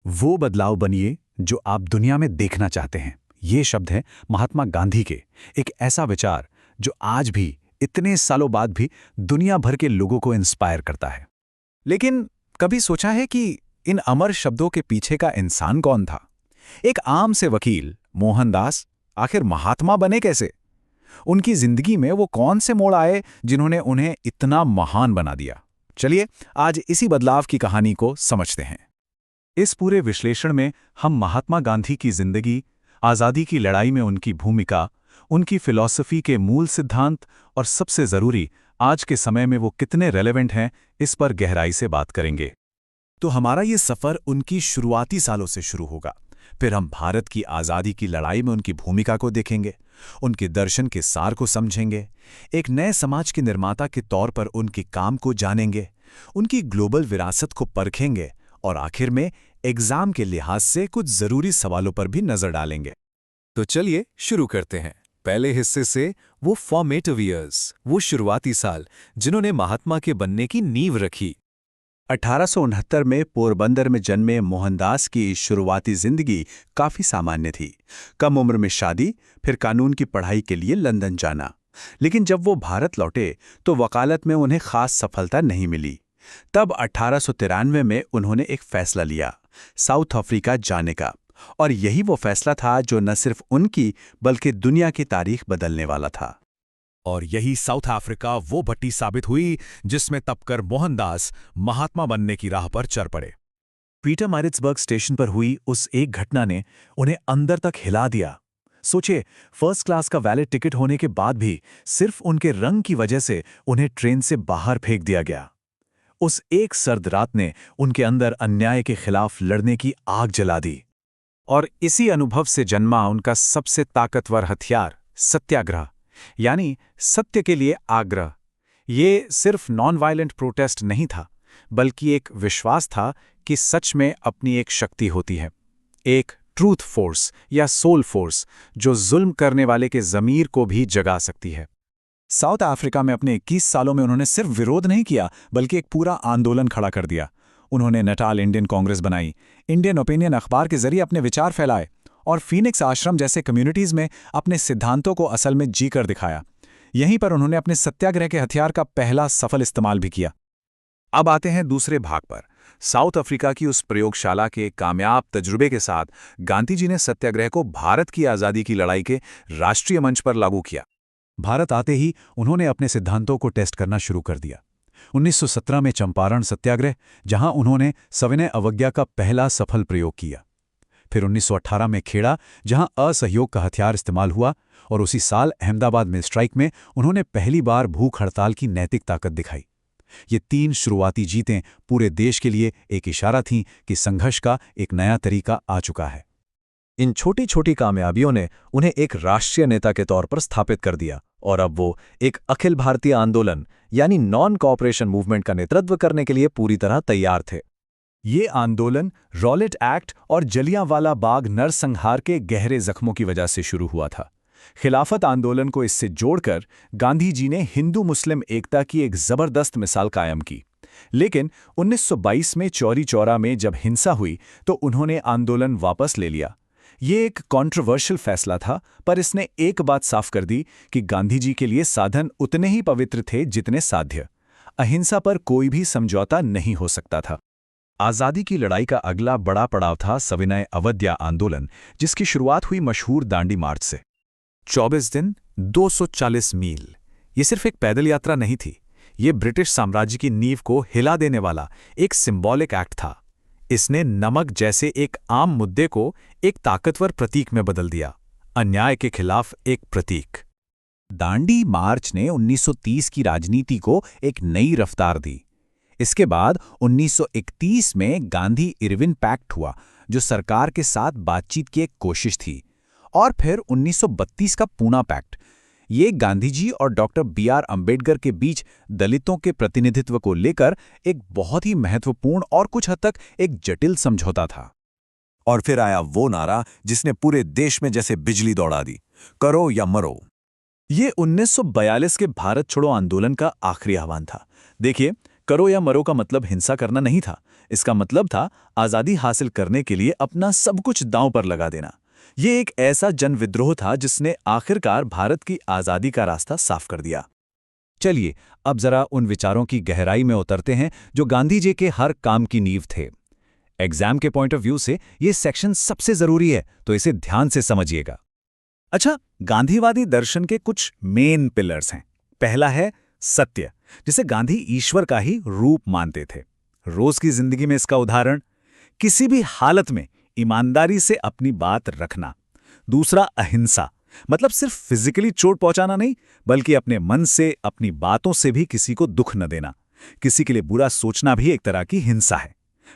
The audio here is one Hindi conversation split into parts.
वो बदलाव बनिए जो आप दुनिया में देखना चाहते हैं। ये शब्द है महात्मा गांधी के, एक ऐसा विचार जो आज भी इतने सालों बाद भी दुनिया भर के लोगों को इंस्पायर करता है। लेकिन कभी सोचा है कि इन अमर शब्दों के पीछे का इंसान कौन था? एक आम से वकील मोहनदास आखिर महात्मा बने कैसे? उनकी जिंदगी में वो कौन से मोड़ आए जिन्होंने उन्हें इतना महान बना दिया? चलिए आज इसी बदलाव की कहानी को समझते हैं। इस पूरे विश्लेषण में हम महात्मा गांधी की जिंदगी, आज़ादी की लड़ाई में उनकी भूमिका, उनकी फिलॉसफी के मूल सिद्धांत और सबसे ज़रूरी आज के समय में वो कितने रेलेवेंट हैं, इस पर गहराई से बात करेंगे। तो हमारा ये सफ़र उनकी शुरुआती सालों से शुरू होगा। फिर हम भारत की आज़ादी की लड़ाई में उनकी भूमिका को देखेंगे, उनके दर्शन के सार को समझेंगे, एक नए समाज के निर्माता के तौर पर उनके काम को जानेंगे, उनकी ग्लोबल विरासत को परखेंगे और आखिर में एग्जाम के लिहाज से कुछ ज़रूरी सवालों पर भी नज़र डालेंगे। तो चलिए शुरू करते हैं पहले हिस्से से, वो फॉर्मेटिव ईयर्स, वो शुरुआती साल जिन्होंने महात्मा के बनने की नींव रखी। 1869 में पोरबंदर में जन्मे मोहनदास की शुरुआती जिंदगी काफी सामान्य थी। कम उम्र में शादी, फिर कानून की पढ़ाई के लिए लंदन जाना। लेकिन जब वो भारत लौटे तो वकालत में उन्हें खास सफलता नहीं मिली। तब 1893 में उन्होंने एक फैसला लिया, साउथ अफ्रीका जाने का। और यही वो फैसला था जो न सिर्फ उनकी बल्कि दुनिया की तारीख बदलने वाला था। और यही साउथ अफ्रीका वो भट्टी साबित हुई जिसमें तपकर मोहनदास महात्मा बनने की राह पर चल पड़े। पीटरमारिट्सबर्ग स्टेशन पर हुई उस एक घटना ने उन्हें अंदर तक हिला दिया। सोचिए, फर्स्ट क्लास का वैलिड टिकट होने के बाद भी सिर्फ उनके रंग की वजह से उन्हें ट्रेन से बाहर फेंक दिया गया। उस एक सर्द रात ने उनके अंदर अन्याय के खिलाफ लड़ने की आग जला दी। और इसी अनुभव से जन्मा उनका सबसे ताकतवर हथियार, सत्याग्रह, यानी सत्य के लिए आग्रह। ये सिर्फ नॉन वायलेंट प्रोटेस्ट नहीं था, बल्कि एक विश्वास था कि सच में अपनी एक शक्ति होती है, एक ट्रूथ फोर्स या सोल फोर्स जो जुल्म करने वाले के ज़मीर को भी जगा सकती है। साउथ अफ्रीका में अपने 21 सालों में उन्होंने सिर्फ विरोध नहीं किया, बल्कि एक पूरा आंदोलन खड़ा कर दिया। उन्होंने नटाल इंडियन कांग्रेस बनाई, इंडियन ओपिनियन अखबार के जरिए अपने विचार फैलाए और फीनिक्स आश्रम जैसे कम्युनिटीज़ में अपने सिद्धांतों को असल में जी कर दिखाया। यहीं पर उन्होंने अपने सत्याग्रह के हथियार का पहला सफल इस्तेमाल भी किया। अब आते हैं दूसरे भाग पर। साउथ अफ्रीका की उस प्रयोगशाला के कामयाब तजुर्बे के साथ गांधी जी ने सत्याग्रह को भारत की आज़ादी की लड़ाई के राष्ट्रीय मंच पर लागू किया। भारत आते ही उन्होंने अपने सिद्धांतों को टेस्ट करना शुरू कर दिया। 1917 में चंपारण सत्याग्रह, जहां उन्होंने सविनय अवज्ञा का पहला सफल प्रयोग किया। फिर 1918 में खेड़ा, जहां असहयोग का हथियार इस्तेमाल हुआ। और उसी साल अहमदाबाद में स्ट्राइक में उन्होंने पहली बार भूख हड़ताल की नैतिक ताकत दिखाई। ये 3 शुरुआती जीतें पूरे देश के लिए एक इशारा थीं कि संघर्ष का एक नया तरीका आ चुका है। इन छोटी छोटी कामयाबियों ने उन्हें एक राष्ट्रीय नेता के तौर पर स्थापित कर दिया और अब वो एक अखिल भारतीय आंदोलन यानी नॉन कॉपरेशन मूवमेंट का नेतृत्व करने के लिए पूरी तरह तैयार थे। ये आंदोलन रॉलेट एक्ट और जलियांवाला बाग नरसंहार के गहरे जख्मों की वजह से शुरू हुआ था। खिलाफत आंदोलन को इससे जोड़कर गांधी जी ने हिंदू मुस्लिम एकता की एक जबरदस्त मिसाल कायम की। लेकिन 1922 में चौरी चौरा में जब हिंसा हुई तो उन्होंने आंदोलन वापस ले लिया। ये एक कॉन्ट्रोवर्शियल फैसला था, पर इसने एक बात साफ कर दी कि गांधी जी के लिए साधन उतने ही पवित्र थे जितने साध्य। अहिंसा पर कोई भी समझौता नहीं हो सकता था। आज़ादी की लड़ाई का अगला बड़ा पड़ाव था सविनय अवज्ञा आंदोलन, जिसकी शुरुआत हुई मशहूर दांडी मार्च से। 24 दिन, 240 मील। ये सिर्फ एक पैदल यात्रा नहीं थी, ये ब्रिटिश साम्राज्य की नींव को हिला देने वाला एक सिंबॉलिक एक्ट था। इसने नमक जैसे एक आम मुद्दे को एक ताकतवर प्रतीक में बदल दिया, अन्याय के खिलाफ एक प्रतीक। दांडी मार्च ने 1930 की राजनीति को एक नई रफ्तार दी। इसके बाद 1931 में गांधी इरविन पैक्ट हुआ, जो सरकार के साथ बातचीत की एक कोशिश थी। और फिर 1932 का पूना पैक्ट, ये गांधी जी और डॉक्टर बी.आर. अंबेडकर के बीच दलितों के प्रतिनिधित्व को लेकर एक बहुत ही महत्वपूर्ण और कुछ हद तक एक जटिल समझौता था। और फिर आया वो नारा जिसने पूरे देश में जैसे बिजली दौड़ा दी, करो या मरो। ये 1942 के भारत छोड़ो आंदोलन का आखिरी आह्वान था। देखिए, करो या मरो का मतलब हिंसा करना नहीं था, इसका मतलब था आज़ादी हासिल करने के लिए अपना सब कुछ दांव पर लगा देना। ये एक ऐसा जन विद्रोह था जिसने आखिरकार भारत की आज़ादी का रास्ता साफ कर दिया। चलिए अब जरा उन विचारों की गहराई में उतरते हैं जो गांधी जी के हर काम की नींव थे। एग्जाम के पॉइंट ऑफ व्यू से ये सेक्शन सबसे जरूरी है, तो इसे ध्यान से समझिएगा। अच्छा, गांधीवादी दर्शन के कुछ मेन पिलर्स हैं। पहला है सत्य, जिसे गांधी ईश्वर का ही रूप मानते थे। रोज की जिंदगी में इसका उदाहरण, किसी भी हालत में ईमानदारी से अपनी बात रखना। दूसरा अहिंसा, मतलब सिर्फ फिजिकली चोट पहुंचाना नहीं, बल्कि अपने मन से, अपनी बातों से भी किसी को दुख न देना। किसी के लिए बुरा सोचना भी एक तरह की हिंसा है।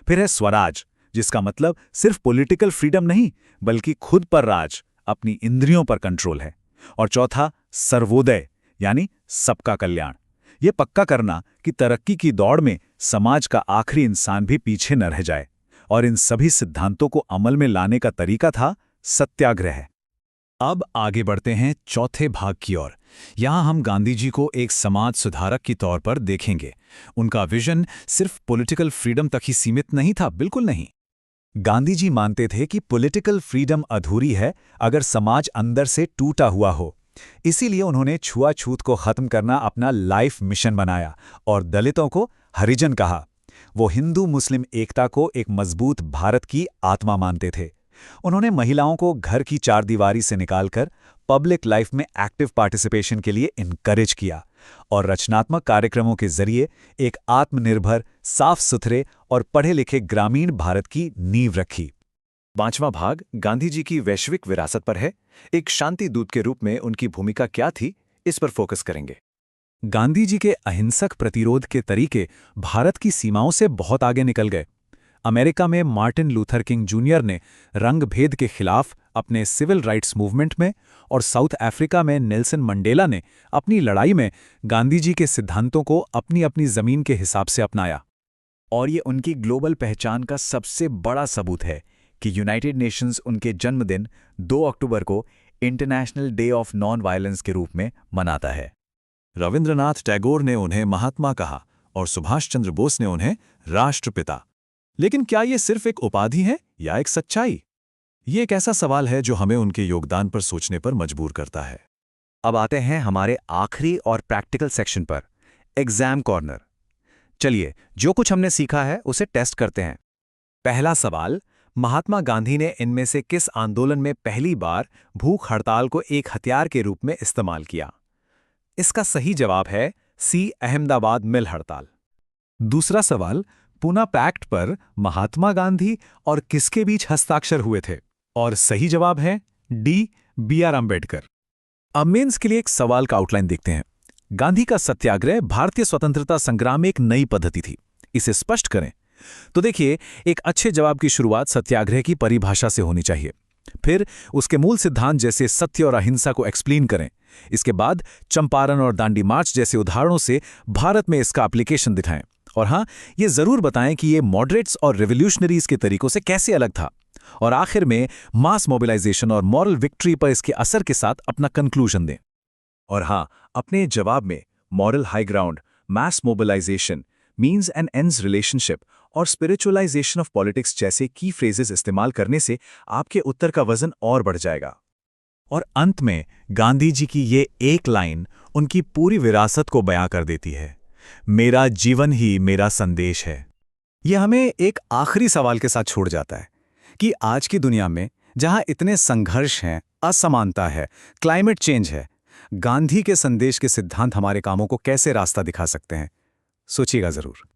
फिर है स्वराज, जिसका मतलब सिर्फ पॉलिटिकल फ्रीडम नहीं, बल्कि खुद पर राज, अपनी इंद्रियों पर कंट्रोल है। और चौथा सर्वोदय, यानी सबका कल्याण। ये पक्का करना कि तरक्की की दौड़ में समाज का आखिरी इंसान भी पीछे न रह जाए। और इन सभी सिद्धांतों को अमल में लाने का तरीका था सत्याग्रह। अब आगे बढ़ते हैं चौथे भाग की ओर। यहां हम गांधी जी को एक समाज सुधारक के तौर पर देखेंगे। उनका विजन सिर्फ पॉलिटिकल फ्रीडम तक ही सीमित नहीं था, बिल्कुल नहीं। गांधी जी मानते थे कि पॉलिटिकल फ्रीडम अधूरी है अगर समाज अंदर से टूटा हुआ हो। इसीलिए उन्होंने छुआछूत को खत्म करना अपना लाइफ मिशन बनाया और दलितों को हरिजन कहा। वो हिंदू मुस्लिम एकता को एक मजबूत भारत की आत्मा मानते थे। उन्होंने महिलाओं को घर की चारदीवारी से निकालकर पब्लिक लाइफ में एक्टिव पार्टिसिपेशन के लिए इनकरेज किया और रचनात्मक कार्यक्रमों के जरिए एक आत्मनिर्भर, साफ सुथरे और पढ़े लिखे ग्रामीण भारत की नींव रखी। पांचवा भाग गांधी जी की वैश्विक विरासत पर है। एक शांति दूत के रूप में उनकी भूमिका क्या थी, इस पर फोकस करेंगे। गांधी जी के अहिंसक प्रतिरोध के तरीके भारत की सीमाओं से बहुत आगे निकल गए। अमेरिका में मार्टिन लूथर किंग जूनियर ने रंगभेद के खिलाफ अपने सिविल राइट्स मूवमेंट में, और साउथ अफ्रीका में नेल्सन मंडेला ने अपनी लड़ाई में गांधी जी के सिद्धांतों को अपनी अपनी जमीन के हिसाब से अपनाया। और ये उनकी ग्लोबल पहचान का सबसे बड़ा सबूत है कि यूनाइटेड नेशंस उनके जन्मदिन 2 अक्टूबर को international day of non violence के रूप में मनाता है। रविंद्रनाथ टैगोर ने उन्हें महात्मा कहा और सुभाष चंद्र बोस ने उन्हें राष्ट्रपिता। लेकिन क्या ये सिर्फ एक उपाधि है या एक सच्चाई? ये एक ऐसा सवाल है जो हमें उनके योगदान पर सोचने पर मजबूर करता है। अब आते हैं हमारे आखिरी और प्रैक्टिकल सेक्शन पर, एग्जाम कॉर्नर। चलिए, जो कुछ हमने सीखा है उसे टेस्ट करते हैं। पहला सवाल, महात्मा गांधी ने इनमें से किस आंदोलन में पहली बार भूख हड़ताल को एक हथियार के रूप में इस्तेमाल किया? इसका सही जवाब है सी, अहमदाबाद मिल हड़ताल। दूसरा सवाल, पूना पैक्ट पर महात्मा गांधी और किसके बीच हस्ताक्षर हुए थे? और सही जवाब है डी, बी.आर. अम्बेडकर। अब मेंस के लिए एक सवाल का आउटलाइन देखते हैं। गांधी का सत्याग्रह भारतीय स्वतंत्रता संग्राम में एक नई पद्धति थी, इसे स्पष्ट करें। तो देखिए, एक अच्छे जवाब की शुरुआत सत्याग्रह की परिभाषा से होनी चाहिए। फिर उसके मूल सिद्धांत जैसे सत्य और अहिंसा को एक्सप्लेन करें। इसके बाद चंपारण और दांडी मार्च जैसे उदाहरणों से भारत में इसका एप्लीकेशन दिखाएं। और हाँ, ये जरूर बताएं कि ये मॉडरेट्स और रिवोल्यूशनरीज के तरीकों से कैसे अलग था। और आखिर में मास मोबिलाइजेशन और मॉरल विक्ट्री पर इसके असर के साथ अपना कंक्लूजन दें। और हाँ, अपने जवाब में moral high ground, mass mobilization, means and ends relationship और स्पिरिचुअलाइजेशन ऑफ पॉलिटिक्स जैसे की फ्रेजेस इस्तेमाल करने से आपके उत्तर का वजन और बढ़ जाएगा। और अंत में गांधी जी की ये एक लाइन उनकी पूरी विरासत को बयां कर देती है, मेरा जीवन ही मेरा संदेश है। यह हमें एक आखिरी सवाल के साथ छोड़ जाता है कि आज की दुनिया में जहां इतने संघर्ष हैं, असमानता है, क्लाइमेट चेंज है, गांधी के संदेश के सिद्धांत हमारे कामों को कैसे रास्ता दिखा सकते हैं? सोचिएगा जरूर।